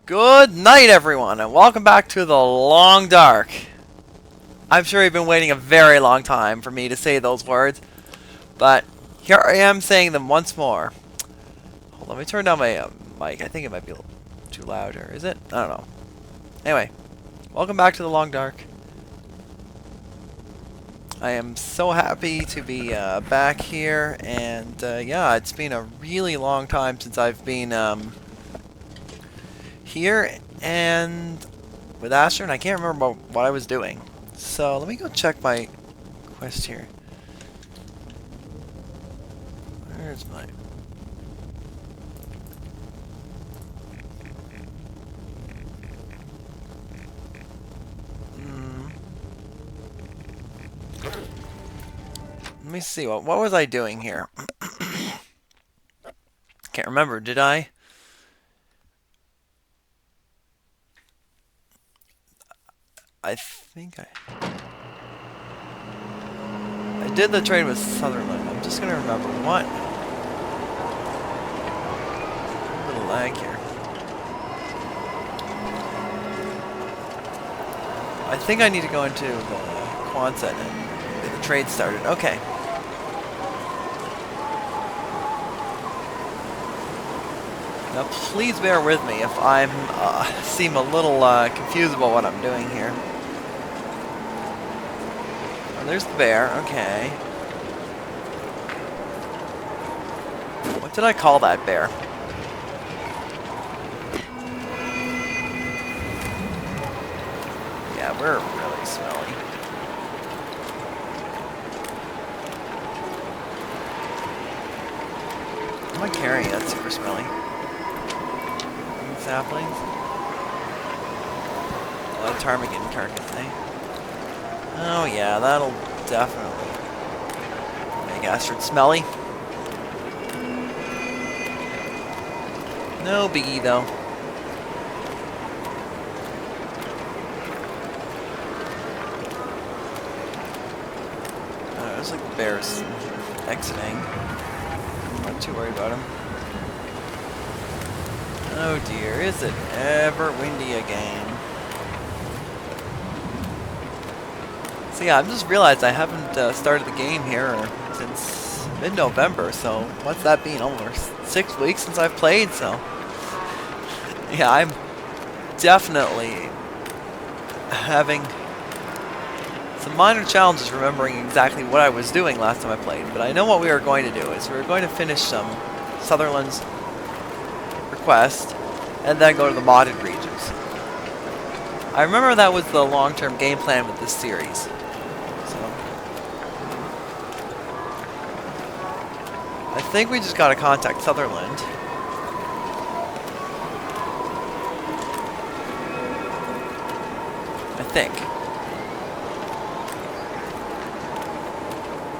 Good night, everyone, and welcome back to the Long Dark. I'm sure you've been waiting a very long time for me to say those words, but here I am saying them once more. Hold on, let me turn down my mic. I think it might be a little too loud, or is it? I don't know. Anyway, welcome back to the Long Dark. I am so happy to be back here, and yeah, it's been a really long time since I've been here and with Astrid. I can't remember what I was doing. So let me go check my quest here. Where's my... Let me see, what was I doing here? Can't remember, did I? I think I did the trade with Sutherland. I'm just gonna remember what. A little lag here. I think I need to go into the Quonset and get the trade started. Okay. Now please bear with me if I'm seem a little confused about what I'm doing here. Oh, there's the bear. Okay. What did I call that bear? Yeah, we're really smelly. What am I carrying that's super smelly? Saplings? A ptarmigan carcass, eh? Oh yeah, that'll definitely make Astrid smelly. No biggie though. Looks like the bear's exiting. I'm not too worried about him. Oh dear, is it ever windy again? So yeah, I've just realized I haven't started the game here since mid-November, so what's that been? Almost 6 weeks since I've played, so... Yeah, I'm definitely having some minor challenges remembering exactly what I was doing last time I played, but I know what we were going to do, is we were going to finish some Sutherland's quest, and then go to the modded regions. I remember that was the long-term game plan with this series. So I think we just gotta contact Sutherland. I think.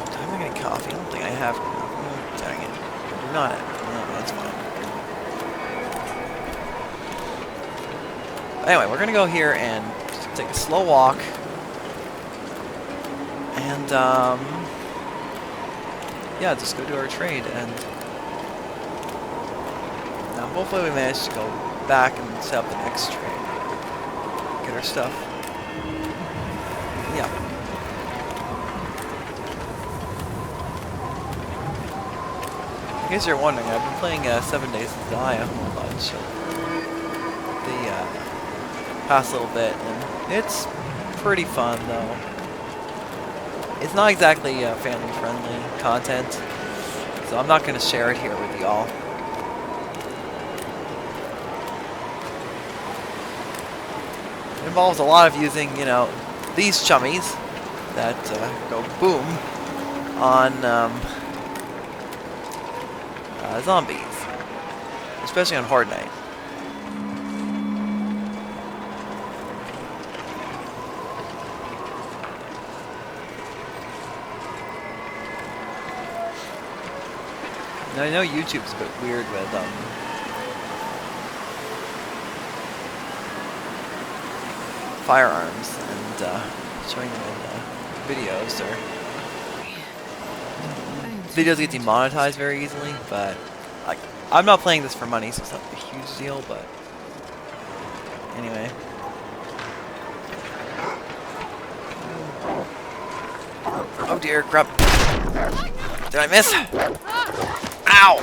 Do I have any coffee? I don't think I have. Oh, dang it. I do not have. No, that's fine. Anyway, we're gonna go here and just take a slow walk, and yeah, just go do our trade, and now hopefully we manage to go back and set up the next trade, get our stuff. Yeah. In case you're wondering, I've been playing 7 Days to Die a whole bunch, so the past little bit, and it's pretty fun though. It's not exactly family-friendly content, so I'm not going to share it here with y'all. It involves a lot of using, you know, these chummies that go boom on zombies, especially on Horde Night. Now, I know YouTube's a bit weird with firearms and showing them in videos, or videos get demonetized very easily, but like, I'm not playing this for money, so it's not a huge deal, but Anyway. Oh dear, crap. Did I miss? Ow!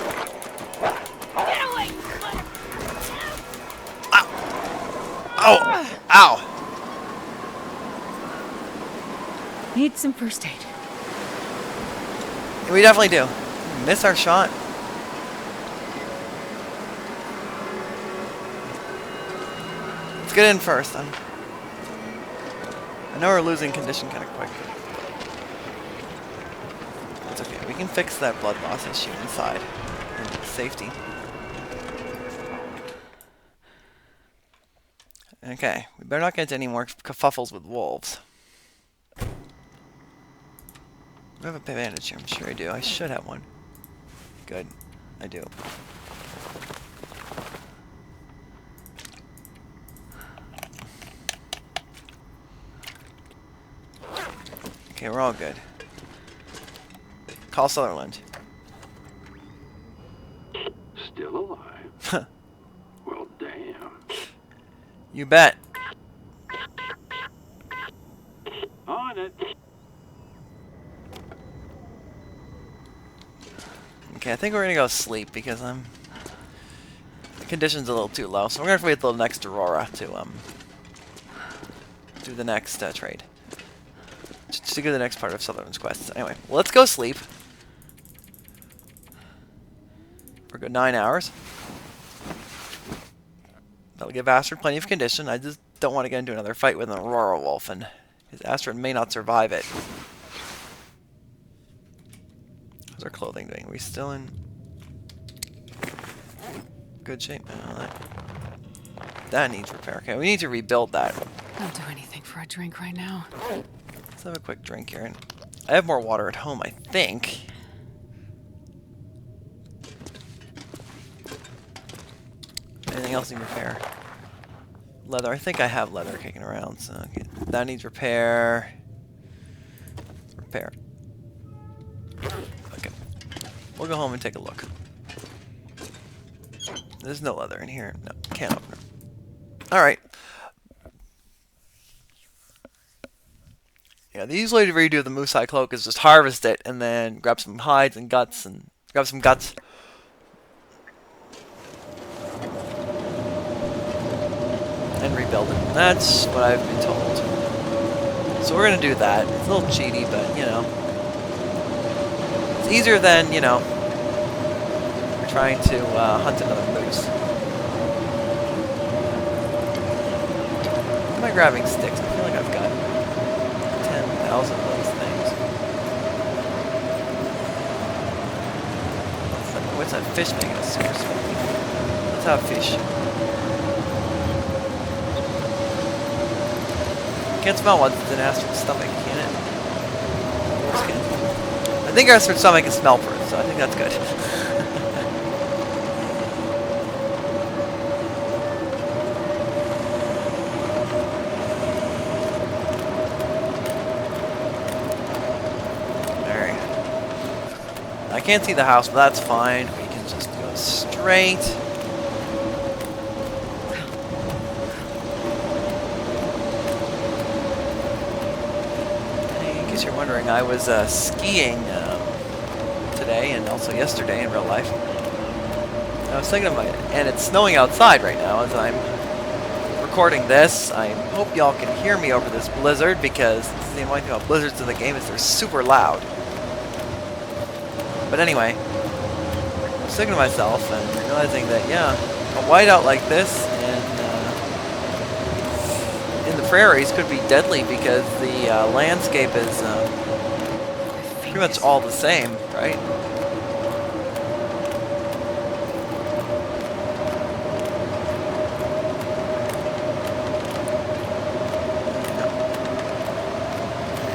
Ow! Oh! Ow! Need some first aid. We definitely do. Miss our shot. Let's get in first. I know we're losing condition kind of quick. It's okay. We can fix that blood loss issue inside. In safety. Okay. We better not get into any more kerfuffles with wolves. Do I have a bandage here? I'm sure I do. I should have one. Good. I do. Okay, we're all good. Call Sutherland. Still alive? Well, damn. You bet. On it. Okay, I think we're gonna go sleep because the condition's a little too low. So we're gonna wait till the next Aurora to do the next trade. Just to get the next part of Sutherland's quest. Anyway, let's go sleep. For a good 9 hours. That'll give Astrid plenty of condition. I just don't want to get into another fight with an Aurora wolf, and his Astrid may not survive it. How's our clothing doing? Are we still in good shape? That needs repair. Okay, we need to rebuild that. I'll do anything for a drink right now. Let's have a quick drink here. I have more water at home, I think. Anything else need repair? Leather. I think I have leather kicking around, so okay. That needs repair. Repair. Okay. We'll go home and take a look. There's no leather in here. No, can't open it. Alright. Yeah, the easiest way to redo the moose hide cloak is just harvest it and then grab some hides and guts and grab some guts. And rebuild it. That's what I've been told. So we're gonna do that. It's a little cheaty, but you know. It's easier than, you know, we're trying to hunt another moose. Am I grabbing sticks? I feel like I've got 10,000 of those things. What's that fish making us super smoky? Let's have fish. Can't smell what's in Astrid's stomach, can it? I think Astrid's stomach can smell for it, so I think that's good. Alright. I can't see the house, but that's fine. We can just go straight. You're wondering, I was skiing today and also yesterday in real life. I was thinking about it, and it's snowing outside right now as I'm recording this. I hope y'all can hear me over this blizzard because the only thing about blizzards in the game is they're super loud. But anyway, I was thinking to myself and realizing that, yeah, a whiteout like this in the prairies could be deadly because the landscape is pretty much all the same, right?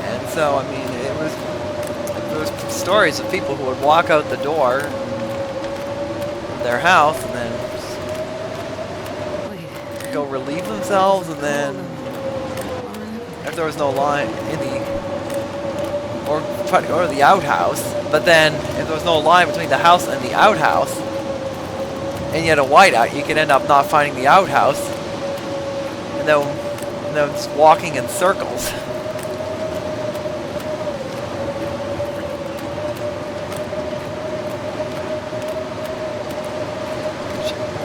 And so, I mean, there was stories of people who would walk out the door of their house and then go relieve themselves, and then if there was no line in the, or try to go to the outhouse, but then if there was no line between the house and the outhouse, and you had a whiteout, you could end up not finding the outhouse, though it's walking in circles. The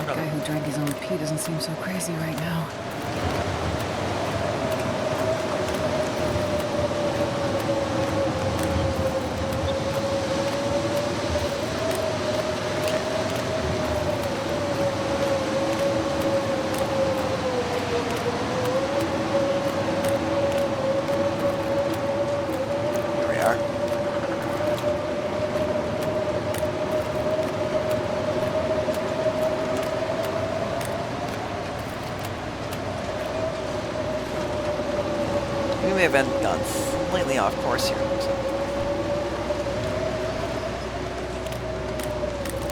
guy who drank his own pee doesn't seem so crazy right now. We may have gone slightly off course here.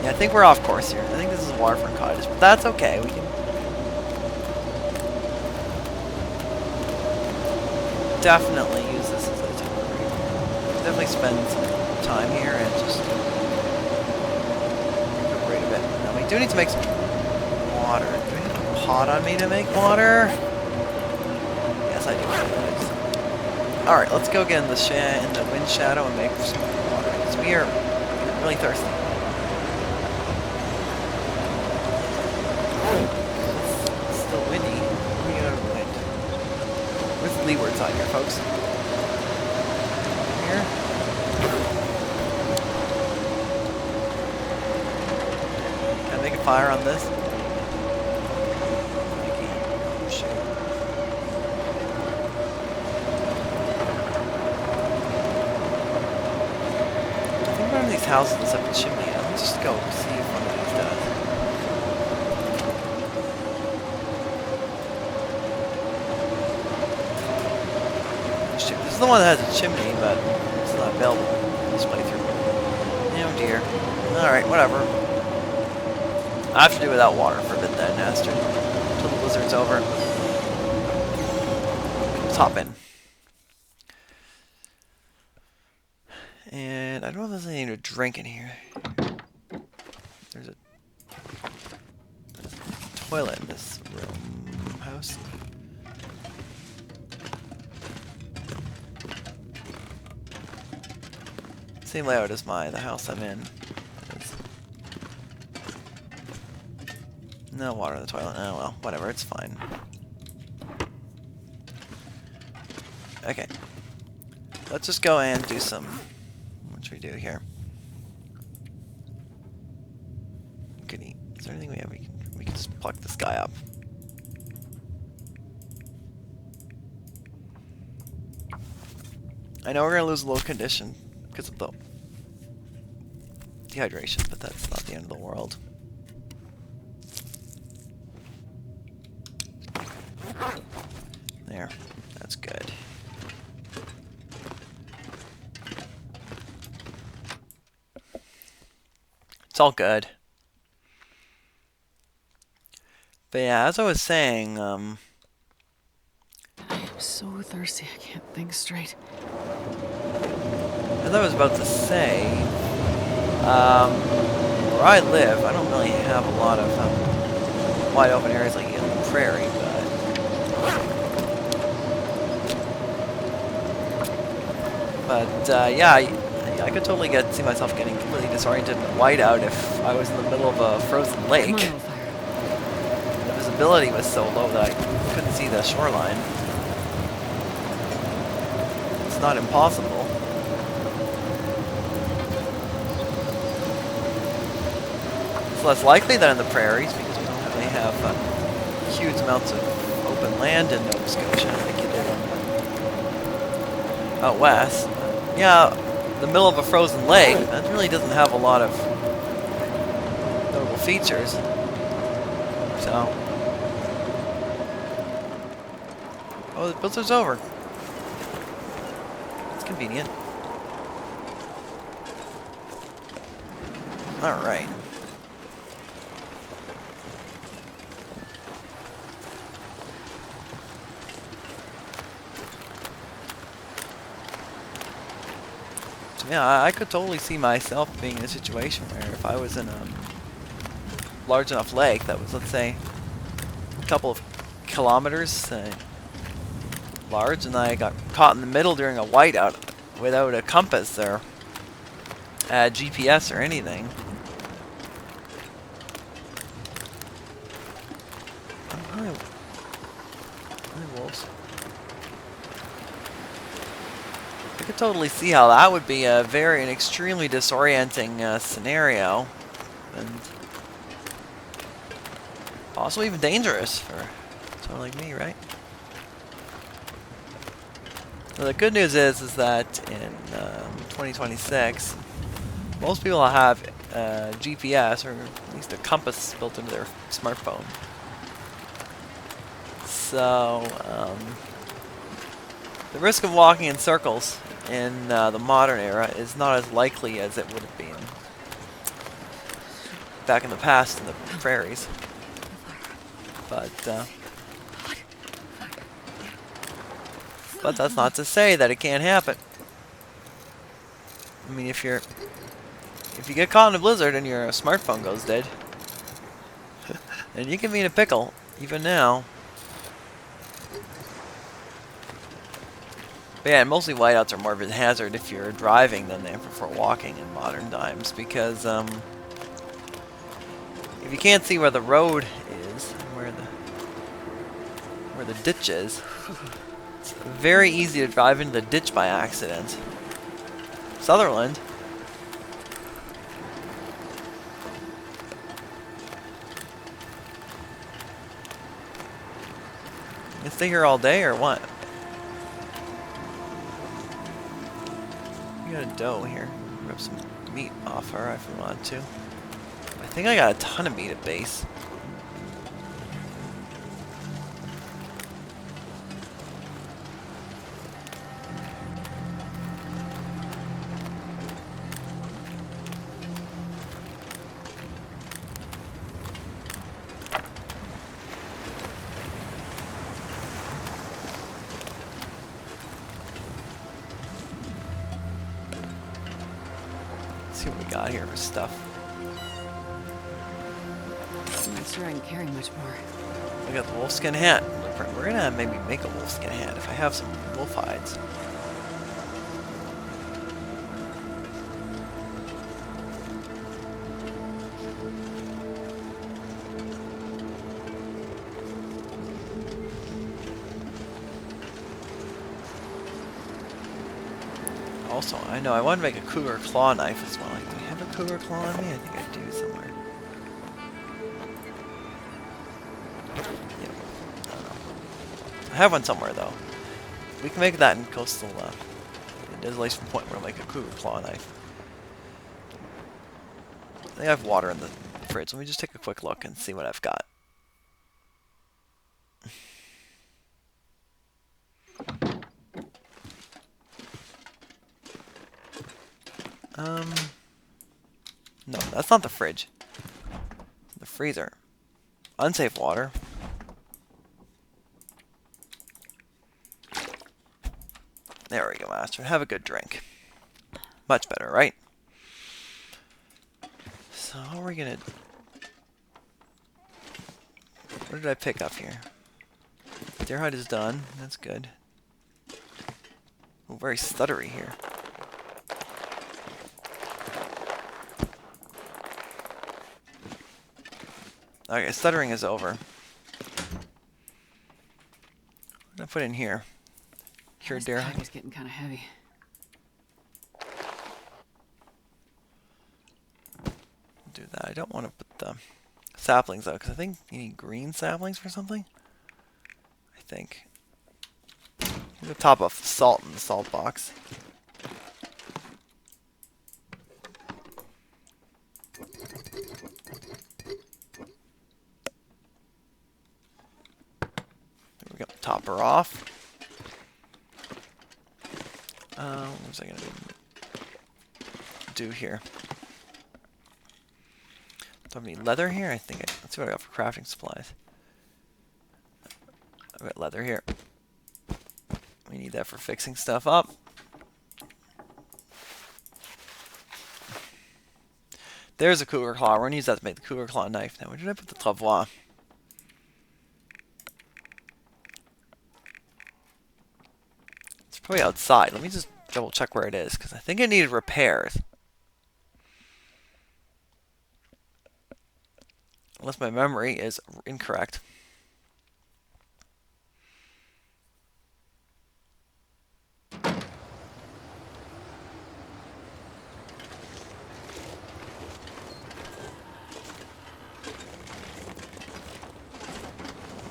Yeah, I think we're off course here. I think this is Waterfront Cottage, but that's okay. We can definitely use this as a itinerary. Definitely spend some time here and just recuperate a bit. Now we do need to make some water. Do I have a pot on me to make water? Yes, I do. Alright, let's go get in the wind shadow and make some water, because we are really thirsty. It's still windy. We get out of the wind. Where's the leeward side here, folks? Here? Can I make a fire on this? Houses that's up a chimney. Let's just go see if one of these does. This is the one that has a chimney, but it's not available this playthrough. Oh dear. Alright, whatever. I have to do without water for a bit then, Astrid. Until the blizzard's over. Let's hop in. And I don't know if there's anything to drink in here. There's a toilet in this room house. Same layout as the house I'm in. No water in the toilet. Oh well, whatever, it's fine. Okay. Let's just go and do some... What should we do here? Can eat. Is there anything we have? We can just pluck this guy up. I know we're gonna lose a little condition because of the dehydration, but that's not the end of the world. There. That's good. It's all good. But yeah, as I was saying, I am so thirsty I can't think straight. as I was about to say, where I live, I don't really have a lot of wide open areas like in the prairie, but yeah, I could totally see myself getting completely disoriented and white out if I was in the middle of a frozen lake. The visibility was so low that I couldn't see the shoreline. It's not impossible. It's less likely than in the prairies because we don't really have huge amounts of open land in Nova Scotia like you did out west. Yeah, the middle of a frozen lake, that really doesn't have a lot of notable features. So. Oh, the blizzard's over. It's convenient. Alright. Yeah, I could totally see myself being in a situation where if I was in a large enough lake that was, let's say, a couple of kilometers large, and I got caught in the middle during a whiteout without a compass or GPS or anything. Hi, wolves. I could totally see how that would be an extremely disorienting scenario, and also even dangerous for someone like me, right? Well, the good news is that in 2026, most people have GPS or at least a compass built into their smartphone. So the risk of walking in circles in the modern era is not as likely as it would have been back in the past in the prairies. But that's not to say that it can't happen. I mean, if you get caught in a blizzard and your smartphone goes dead, then you can be in a pickle even now. But yeah, mostly whiteouts are more of a hazard if you're driving than they are for walking in modern times, because if you can't see where the road is, where the ditch is, it's very easy to drive into the ditch by accident. Sutherland. You stay here all day or what? We got a doe here. Rip some meat off her if we want to. I think I got a ton of meat at base. Let's see what we got here for stuff. I'm not sure I can carry much more. I got the wolfskin hat. We're gonna maybe make a wolfskin hat if I have some wolf hides. Also, I know I want to make a cougar claw knife as well. Do I have a cougar claw on me? I think I do somewhere. Yep. I don't know. I have one somewhere though. We can make that in coastal. There's at least one point where I'll make a cougar claw knife. I think I have water in the fridge. Let me just take a quick look and see what I've got. No, that's not the fridge. The freezer. Unsafe water. There we go, Master. Have a good drink. Much better, right? So, what are we gonna... What did I pick up here? Deer hide is done. That's good. Oh, very stuttery here. Okay, stuttering is over. What did I put in here? Cured deer hide. It's getting kind of heavy. Do that. I don't want to put the saplings out because I think you need green saplings for something. I think. I'm gonna top off the salt in the salt box. There we go. Top her off. What was I gonna do here? Do I have any leather here? I think let's see what I got for crafting supplies. I've got leather here. We need that for fixing stuff up. There's a cougar claw. We're gonna use that to make the cougar claw knife. Now, where did I put the travois? Probably outside. Let me just double check where it is, because I think it needed repairs. Unless my memory is incorrect.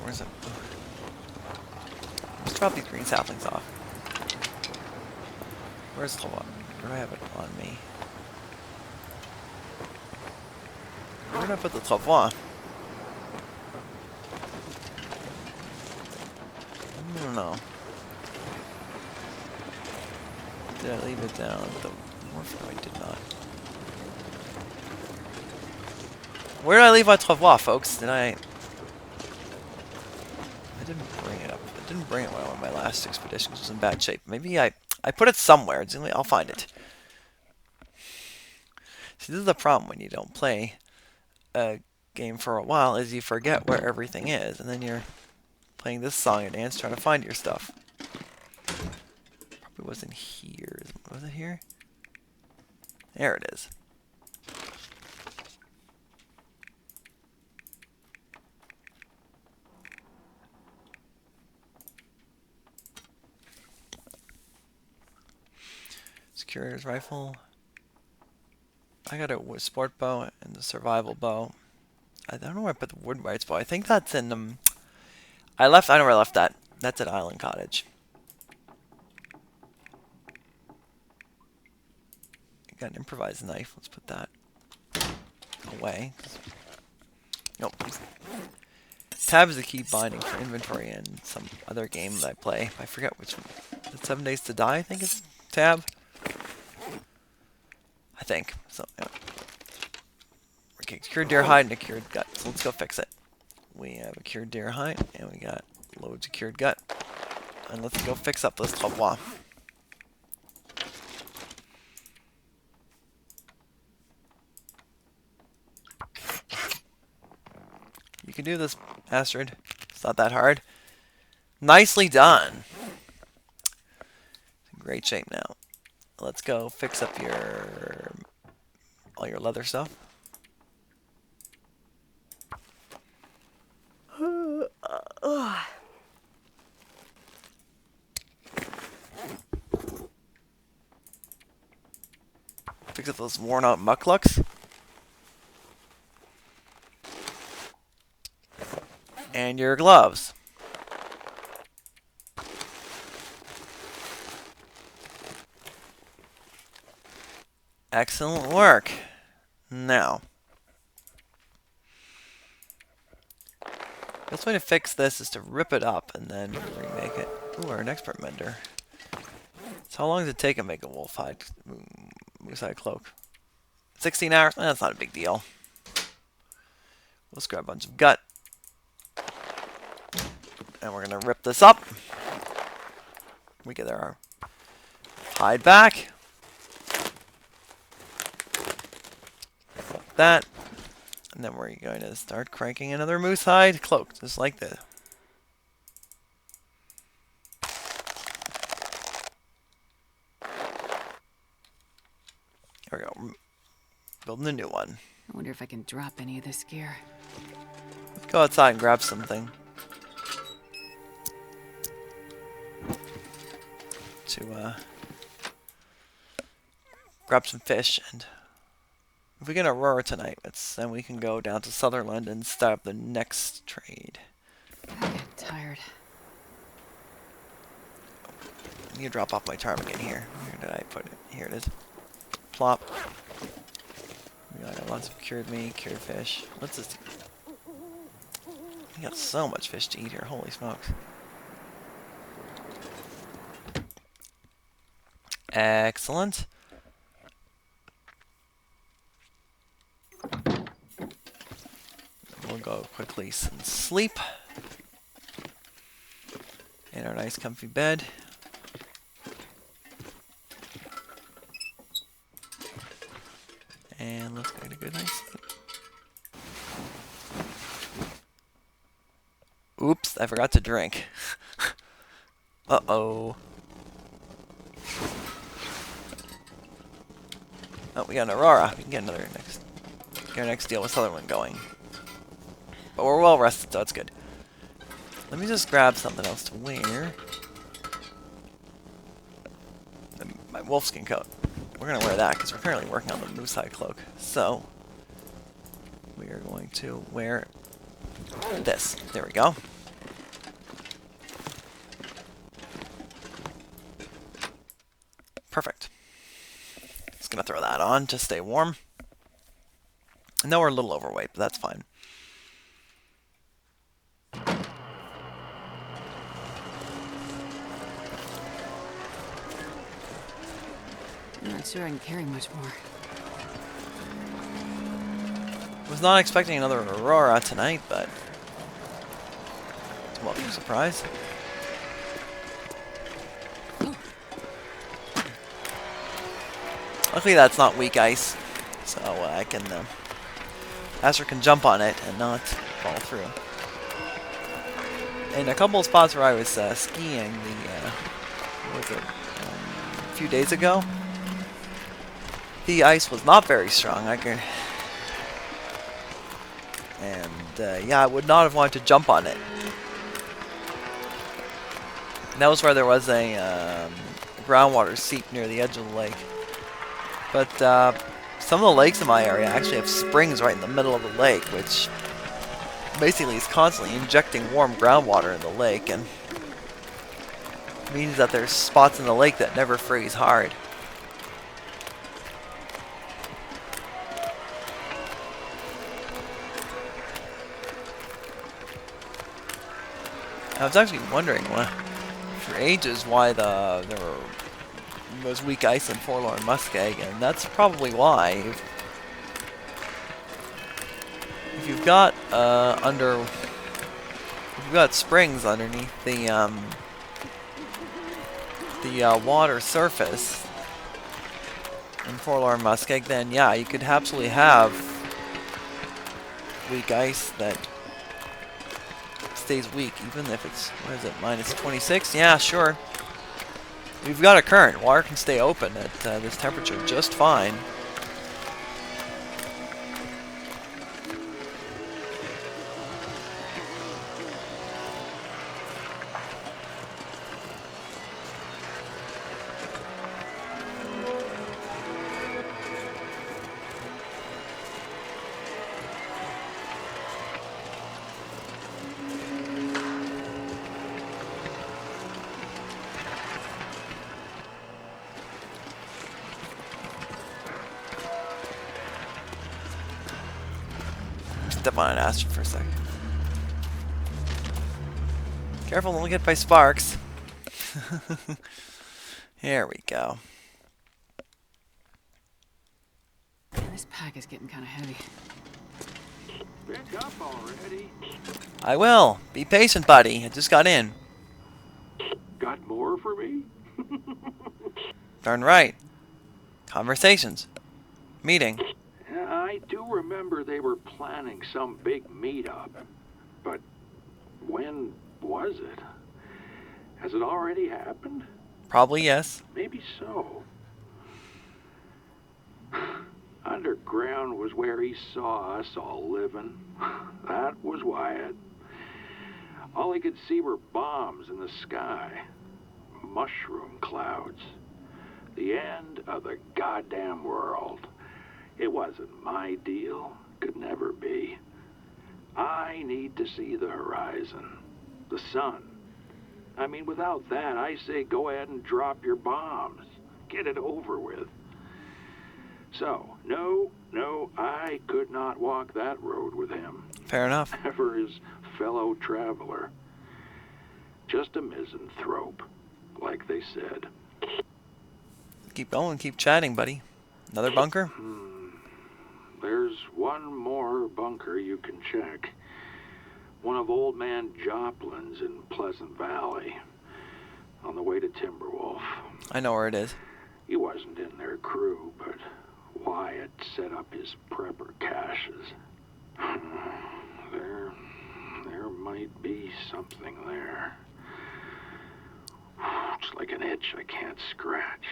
Where's it? Let's drop these green saplings off. Where's the one? Where do I have it on me? Where did I put the travois? I don't know. Did I leave it down at the wharf? No, I did not. Where did I leave my travois, folks? Did I didn't bring it up. I didn't bring it when I went on my last expedition. It was in bad shape. Maybe I put it somewhere. I'll find it. See, this is the problem when you don't play a game for a while, is you forget where everything is, and then you're playing this song and dance trying to find your stuff. Probably wasn't here. Was it here? There it is. Securator's rifle. I got a sport bow and the survival bow. I don't know where I put the woodwright's bow. I think that's in I know where I left that. That's at Island Cottage. Got an improvised knife. Let's put that away. Nope. Tab is the key binding for inventory and some other game that I play. I forget which one. Is it 7 Days to Die? I think it's tab. I think. So, yeah. Okay, cured deer hide and a cured gut. So let's go fix it. We have a cured deer hide and we got loads of cured gut. And let's go fix up this travois. You can do this, Astrid. It's not that hard. Nicely done. It's in great shape now. Let's go fix up all your leather stuff. Fix up those worn out mucklucks. And your gloves. Excellent work. Now, best way to fix this is to rip it up and then remake it. Ooh, we're an expert mender. So how long does it take to make a wolf hide, moose hide cloak? 16 hours? That's not a big deal. Let's grab a bunch of gut. And we're going to rip this up. We get our hide back. Like that. And then we're going to start cranking another moose hide cloak, just like this. There we go. Building a new one. I wonder if I can drop any of this gear. Let's go outside and grab something. To grab some fish, and if we get Aurora tonight, then we can go down to Sutherland and start up the next trade. I get tired. I need to drop off my ptarmigan here. Where did I put it? Here it is. Plop. We got lots of cured meat, cured fish. What's this? We got so much fish to eat here. Holy smokes. Excellent. We'll go quickly and sleep in our nice comfy bed. And let's go to a good night's sleep. Oops, I forgot to drink. Uh-oh. Oh, we got an Aurora. We can get another get our next deal with Sutherland going. But we're well rested, so that's good. Let me just grab something else to wear. My wolfskin coat. We're going to wear that because we're currently working on the moose hide cloak. So, we are going to wear this. There we go. Perfect. Just going to throw that on to stay warm. I know we're a little overweight, but that's fine. I'm not sure I can carry much more. Was not expecting another Aurora tonight, but it's a welcome surprise. Luckily that's not weak ice, so I can, Astrid can jump on it and not fall through. In a couple of spots where I was skiing, what was it, a few days ago, the ice was not very strong. Yeah, I would not have wanted to jump on it. And that was where there was a groundwater seep near the edge of the lake. But some of the lakes in my area actually have springs right in the middle of the lake, which basically is constantly injecting warm groundwater in the lake, and means that there's spots in the lake that never freeze hard. I was actually wondering for ages why there was weak ice in Forlorn Muskeg, and that's probably why. If you've got if you've got springs underneath the water surface in Forlorn Muskeg, then yeah, you could absolutely have weak ice that stays weak, even if it's, what is it, minus 26? Yeah, sure. We've got a current. Water can stay open at this temperature just fine. Step on an Astrid for a second. Careful, don't get hit by sparks. Here we go. Man, this pack is getting kind of heavy. Pick up already. I will. Be patient, buddy. I just got in. Got more for me? Darn right. Conversations. Meeting. Yeah, I do remember they were planning some big meetup. But when was it? Has it already happened? Probably yes. Maybe so. Underground was where he saw us all living. That was Wyatt. All he could see were bombs in the sky. Mushroom clouds. The end of the goddamn world. It wasn't my deal. Could never be. I need to see the horizon. The sun. I mean, without that, I say go ahead and drop your bombs. Get it over with. So, no, I could not walk that road with him. Fair enough. Ever his fellow traveler. Just a misanthrope, like they said. Keep going, keep chatting, buddy. Another bunker? There's one more bunker you can check. One of Old Man Joplin's in Pleasant Valley, on the way to Timberwolf. I know where it is. He wasn't in their crew, but Wyatt set up his prepper caches. There might be something there. It's like an itch I can't scratch.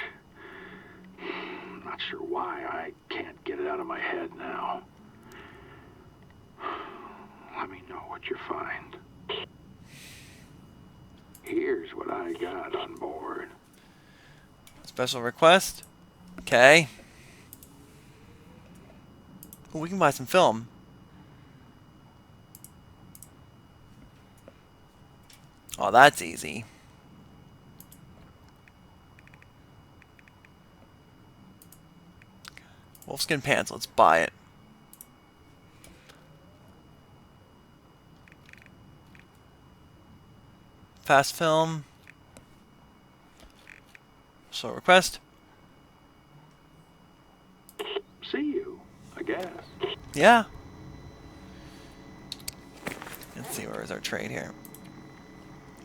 Not sure why. I can't get it out of my head now. Let me know what you find. Here's what I got on board. Special request. Okay. Ooh, we can buy some film. Oh, that's easy. Wolfskin pants, let's buy it. Fast film. So request. See you, I guess. Yeah. Let's see, where is our trade here?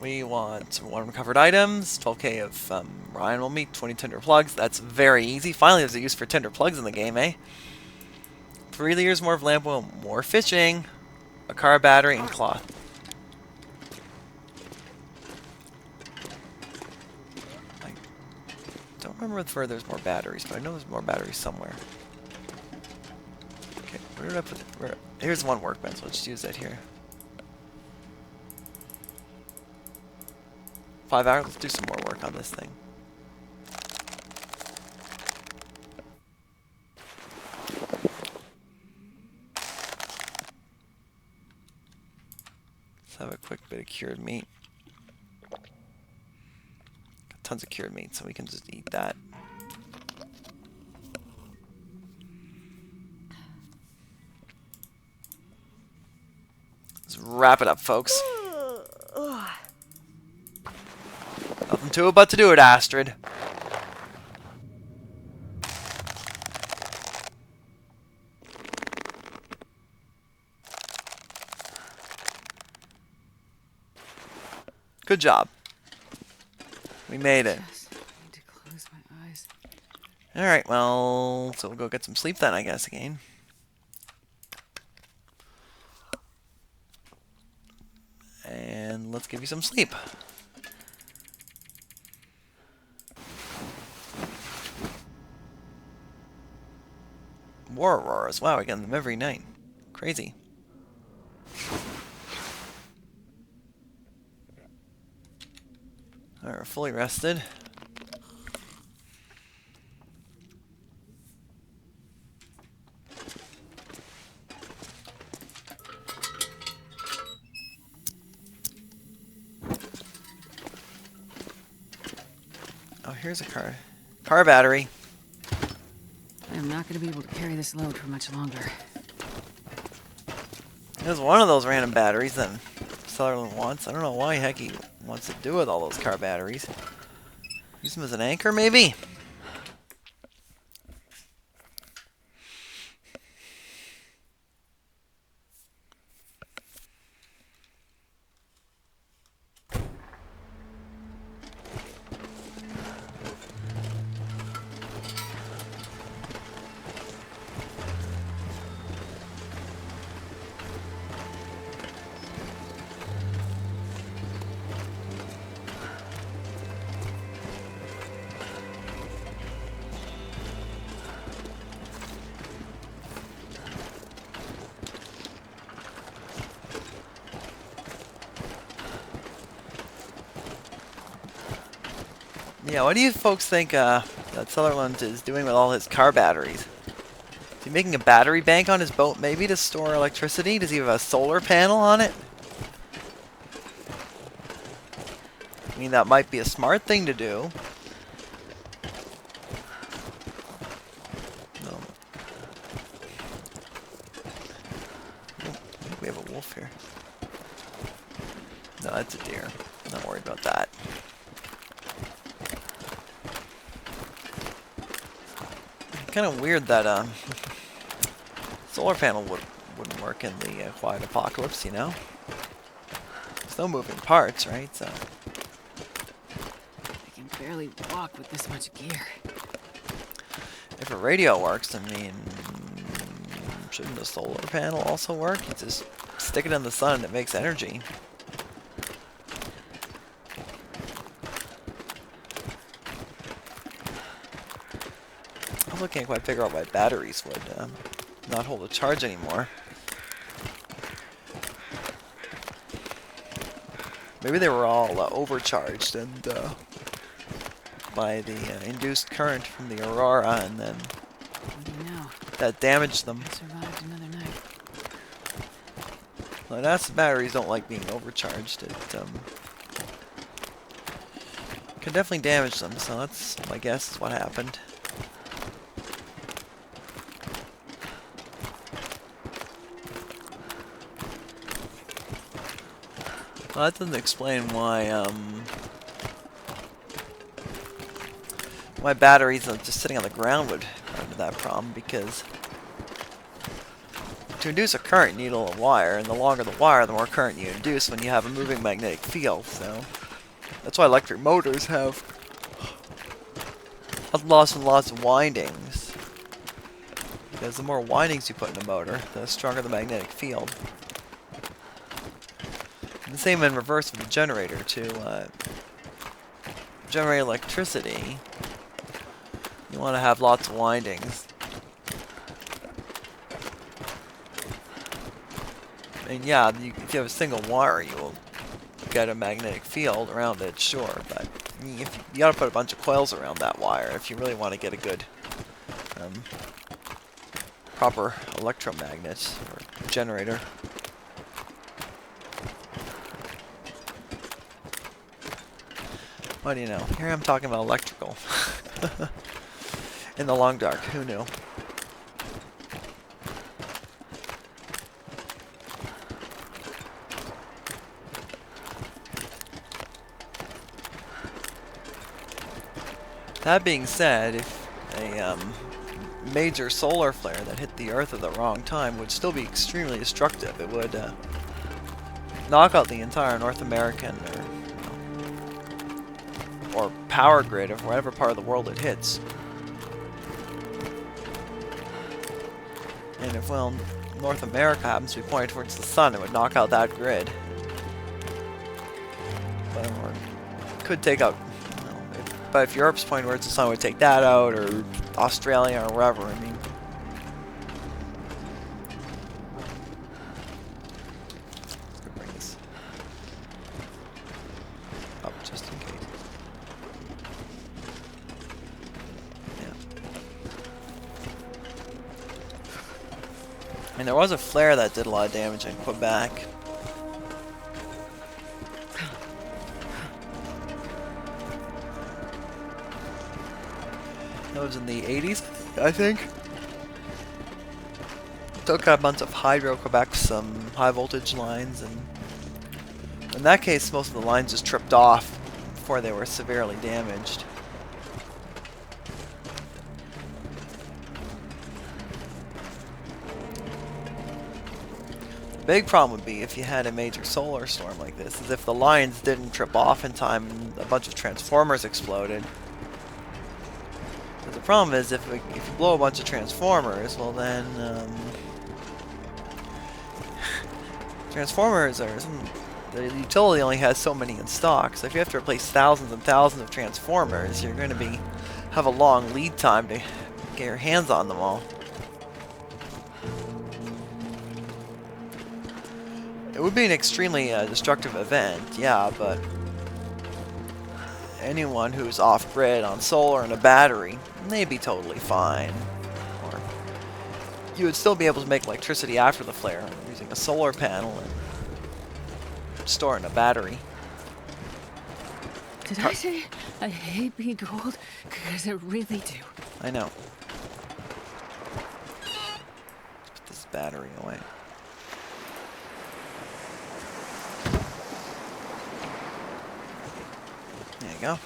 We want 1 recovered items, 12k of Ryan will meet, 20 tinder plugs. That's very easy. Finally, there's a use for tinder plugs in the game, eh? 3 liters more of lamp oil, more fishing, a car battery, and cloth. I don't remember where there's more batteries, but I know there's more batteries somewhere. Okay, where did I put it? Here's one workbench, so let's just use that here. 5 hours, let's do some more work on this thing. Let's have a quick bit of cured meat. Got tons of cured meat, so we can just eat that. Let's wrap it up, folks. Nothing to it but to do it, Astrid. Good job. We made it. Just need to close my eyes. Alright, well, so we'll go get some sleep then, I guess, again. And let's give you some sleep. More Auroras. Wow, I get them every night. Crazy. Alright, we're fully rested. Oh, here's a car battery. I'm not going to be able to carry this load for much longer. There's one of those random batteries that Sutherland wants. I don't know why heck he wants to do with all those car batteries. Use them as an anchor, maybe? Yeah, what do you folks think that Sutherland is doing with all his car batteries? Is he making a battery bank on his boat maybe to store electricity? Does he have a solar panel on it? I mean, that might be a smart thing to do. No. Oh, I think we have a wolf here. No, that's a deer. I'm not worried about that. Kind of weird that solar panel wouldn't work in the quiet apocalypse, you know? There's no moving parts, right? So I can barely walk with this much gear. if a radio works, I mean, shouldn't a solar panel also work? You just stick it in the sun and it makes energy. still can't quite figure out why batteries would not hold a charge anymore. Maybe they were all overcharged and by the induced current from the Aurora, and then What do you know? that damaged them. I survived another night. Well, acid batteries don't like being overcharged. It can definitely damage them, so that's my guess is what happened. Well, that doesn't explain why batteries just sitting on the ground would run into that problem, because to induce a current, you need a little wire, and the longer the wire, the more current you induce when you have a moving magnetic field. So that's why electric motors have lots and lots of windings, because the more windings you put in a motor, the stronger the magnetic field. And the same in reverse with the generator. To generate electricity, you want to have lots of windings. And yeah, if you have a single wire, you will get a magnetic field around it, sure, but you gotta put a bunch of coils around that wire if you really want to get a good, proper electromagnet or generator. What do you know? Here I'm talking about electrical. In the long dark, who knew? That being said, if a major solar flare that hit the Earth at the wrong time would still be extremely destructive. It would knock out the entire North American or power grid of whatever part of the world it hits. And if, well, North America happens to be pointed towards the sun, it would knock out that grid. But, or it could take out, but if Europe's pointing towards the sun, it would take that out, or Australia, or wherever. I mean, let's bring this up just in case. Yeah. I mean, there was a flare that did a lot of damage in Quebec. That was in the 80s, I think. Took out a bunch of Hydro-Quebec, some high voltage lines, and in that case most of the lines just tripped off before they were severely damaged. The big problem would be if you had a major solar storm like this, is if the lines didn't trip off in time and a bunch of transformers exploded. But the problem is, if you blow a bunch of transformers, well then, transformers are, the utility only has so many in stock, so if you have to replace thousands and thousands of transformers, you're going to have a long lead time to get your hands on them all. It would be an extremely destructive event, yeah, but anyone who's off-grid on solar and a battery, they'd be totally fine. Or you would still be able to make electricity after the flare using a solar panel and store it in a battery. Did I say I hate being cold? Because I really do. I know. Let's put this battery away. There you go.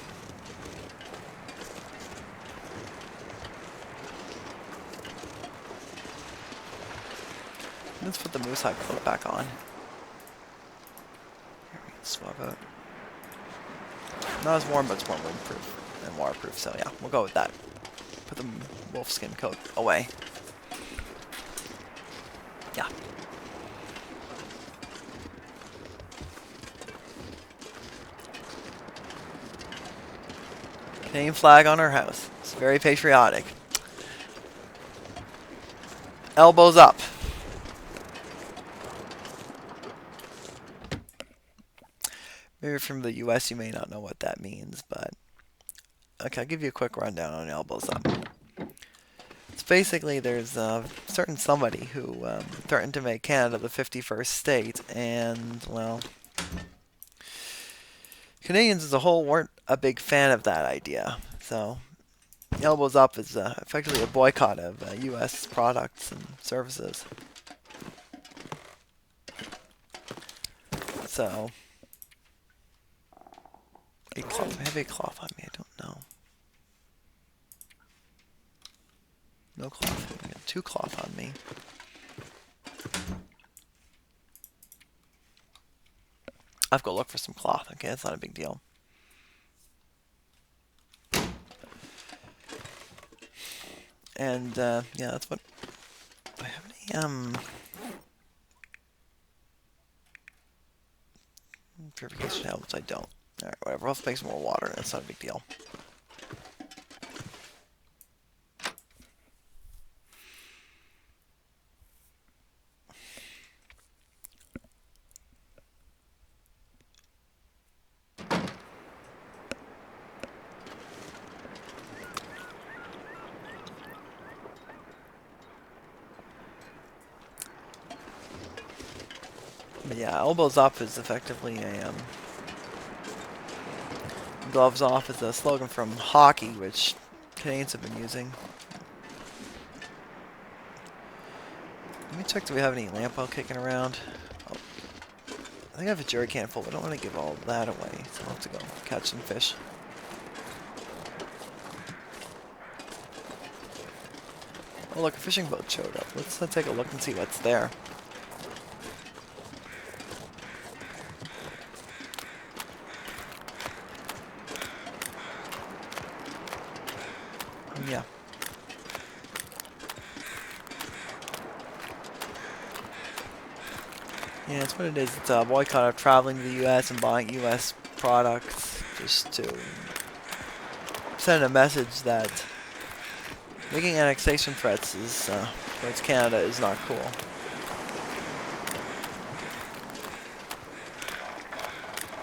Let's put the moose hide coat back on. Here we can swap out. Not as warm, but it's more windproof and waterproof, so yeah, we'll go with that. Put the wolfskin coat away. Yeah. Canadian flag on our house. It's very patriotic. elbows up. Maybe from the US you may not know what that means, but okay, I'll give you a quick rundown on elbows up. It's basically there's a certain somebody who threatened to make Canada the 51st state, and well, Canadians as a whole weren't a big fan of that idea. So elbows up is effectively a boycott of US products and services. So I have a cloth on me, I don't know. No cloth. I got 2 cloth on me. I have to go look for some cloth. Okay, that's not a big deal. And yeah, that's what. Do I have any purification helmets? I don't. All right, whatever. I'll make some more water. That's not a big deal. But yeah, elbows up is effectively a gloves off is a slogan from hockey, which Canadians have been using. Let me check, do we have any lamp oil kicking around? Oh, I think I have a jerry can full, but I don't want to give all that away, so I'll have to go catch some fish. Oh look, a fishing boat showed up. Let's take a look and see what's there. Yeah. Yeah, that's what it is. It's a boycott of traveling to the U.S. and buying U.S. products, just to send a message that making annexation threats is, towards Canada is not cool.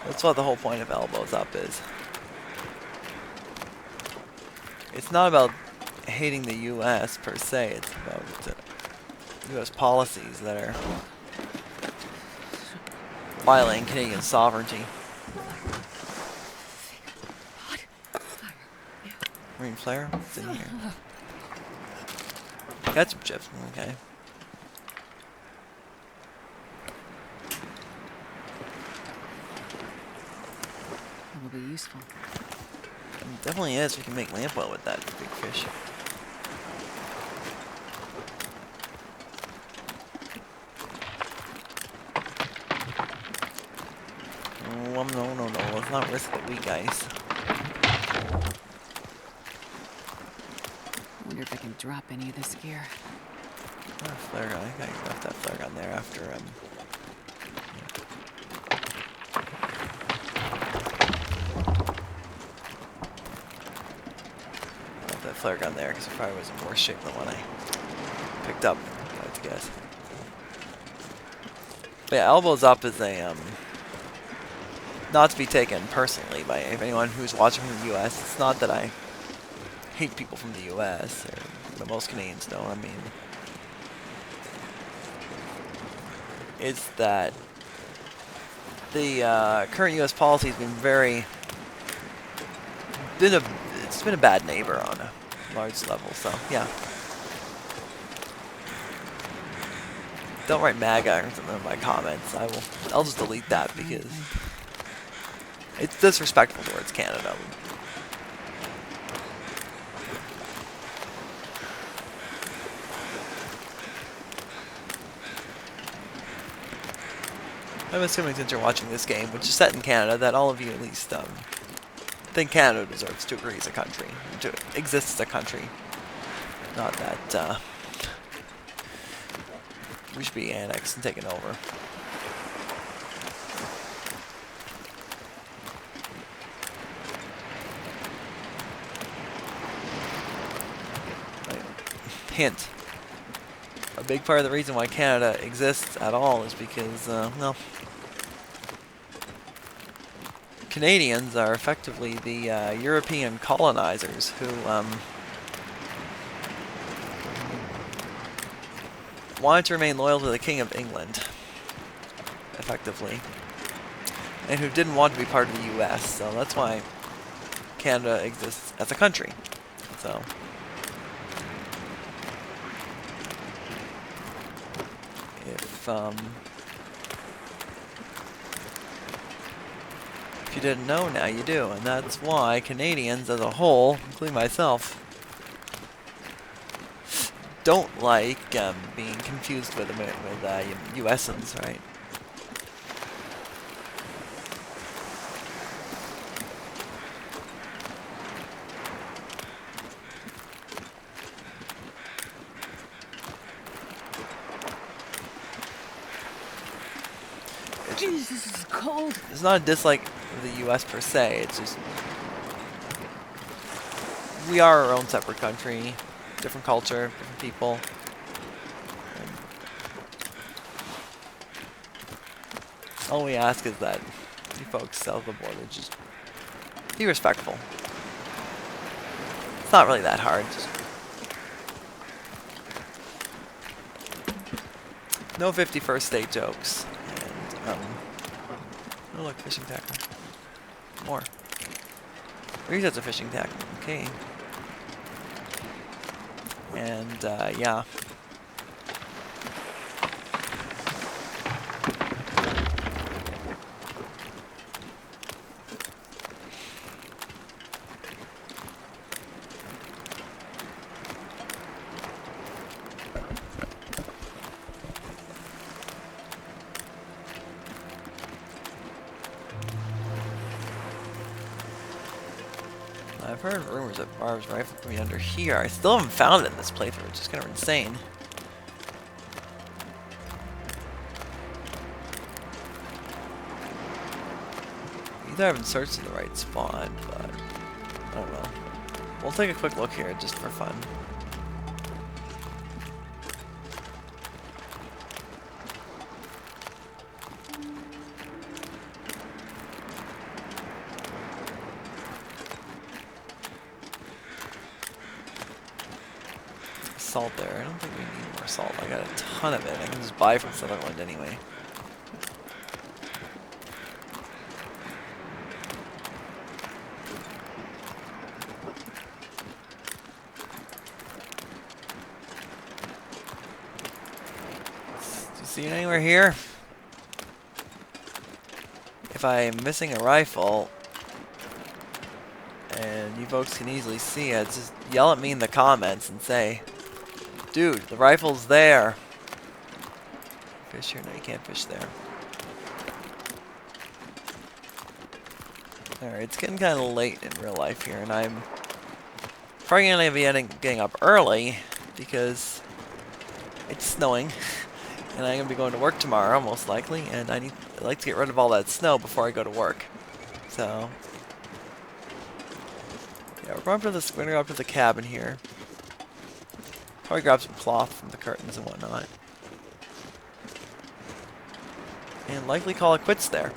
That's what the whole point of elbows up is. It's not about hating the U.S. per se, it's about U.S. policies that are violating Canadian sovereignty. Marine flare? What's in here? Got some chips, okay. That will be useful. It definitely is. We can make lamp oil with that big fish. Oh, no. Let's not risk the weak ice. I wonder if I can drop any of this gear. Flare gun. I think I left that flare gun there after that flare gun there because it probably was in worse shape than what I picked up. I have to guess. But yeah, elbows up is a not to be taken personally by anyone who's watching from the U.S. It's not that I hate people from the U.S. But most Canadians don't. I mean, it's that the current U.S. policy has been it's been a bad neighbor on a large level. So yeah, don't write MAGA or something in my comments. I'll just delete that because it's disrespectful towards Canada. I'm assuming since you're watching this game, which is set in Canada, that all of you at least think Canada deserves to agree as a country, to exist as a country. Not that we should be annexed and taken over. Hint. A big part of the reason why Canada exists at all is because, well, Canadians are effectively the European colonizers who wanted to remain loyal to the King of England, effectively, and who didn't want to be part of the U.S., so that's why Canada exists as a country. So if you didn't know, now you do, and that's why Canadians as a whole, including myself, don't like being confused with USans, right? Jeez, this is cold. It's not a dislike of the U.S. per se. It's just we are our own separate country, different culture, different people. And all we ask is that you folks south of the border just be respectful. It's not really that hard. Just no 51st state jokes. Oh look, fishing tackle. More. Reese has a fishing tackle. Okay. And, yeah. I've heard rumors that Barb's rifle could be under here. I still haven't found it in this playthrough, which is kind of insane. Either I haven't searched in the right spot, but I don't know. We'll take a quick look here just for fun. Salt there. I don't think we need more salt. I got a ton of it. I can just buy from Sutherland anyway. Do you see it anywhere here? If I'm missing a rifle, and you folks can easily see it, just yell at me in the comments and say, dude, the rifle's there. Fish here? No, you can't fish there. Alright, it's getting kind of late in real life here, and I'm probably going to be getting up early because it's snowing, and I'm going to be going to work tomorrow, most likely, and I'd like to get rid of all that snow before I go to work. So, yeah, we're going to go up to the cabin here. Probably grab some cloth from the curtains and whatnot. And likely call it quits there.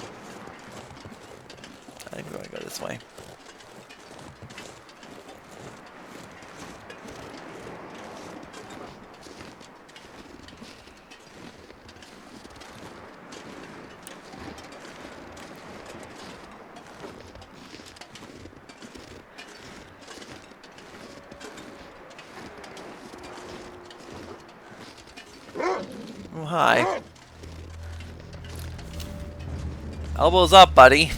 I think we're going to go this way. Oh, hi. Elbows up, buddy.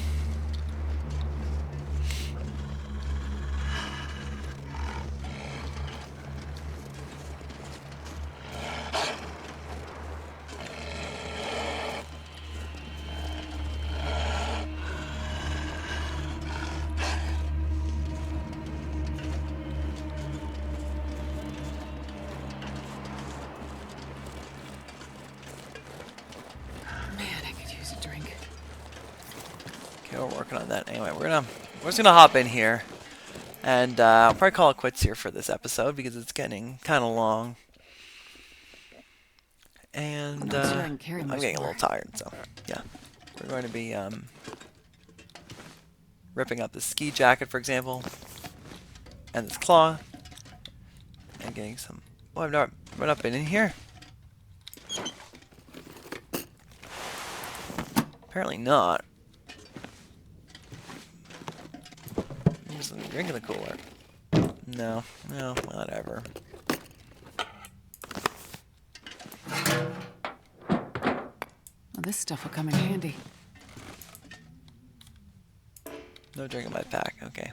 Okay, we're working on that. Anyway, we're just gonna hop in here, and I'll probably call it quits here for this episode because it's getting kind of long. And I'm not sure I can carry I'm much getting a more. little tired, so yeah. We're going to be ripping up the ski jacket, for example, and this claw, and getting some. Oh, I've not been in here. Apparently not. There's a drink in the cooler. No, whatever. Well, this stuff will come in handy. No drink in my pack. Okay.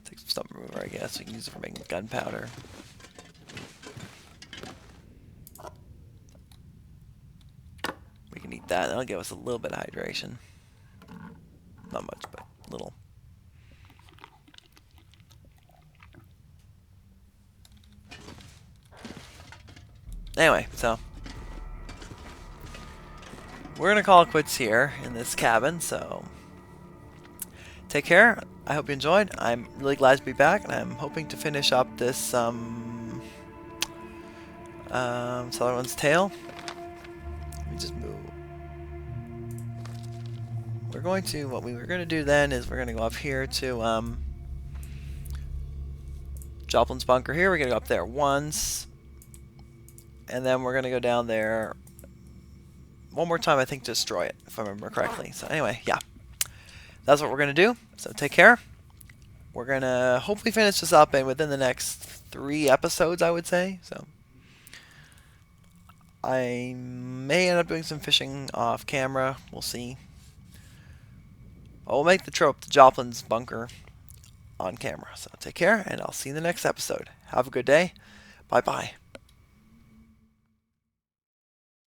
Take some stump remover, I guess. We can use it for making gunpowder. We can eat that. That'll give us a little bit of hydration. Not much, but little. Anyway, so we're gonna call it quits here in this cabin. So take care. I hope you enjoyed. I'm really glad to be back, and I'm hoping to finish up this Sutherland's Tale. Let me just move. We're going to, what we were going to do then is we're going to go up here to Joplin's bunker here. We're going to go up there once, and then we're going to go down there one more time, I think, to destroy it, if I remember correctly. So anyway, yeah, that's what we're going to do. So take care. We're going to hopefully finish this up and within the next 3 episodes, I would say. So I may end up doing some fishing off camera. We'll see. We'll make the trip up to Joplin's bunker on camera. So take care, and I'll see you in the next episode. Have a good day. Bye-bye.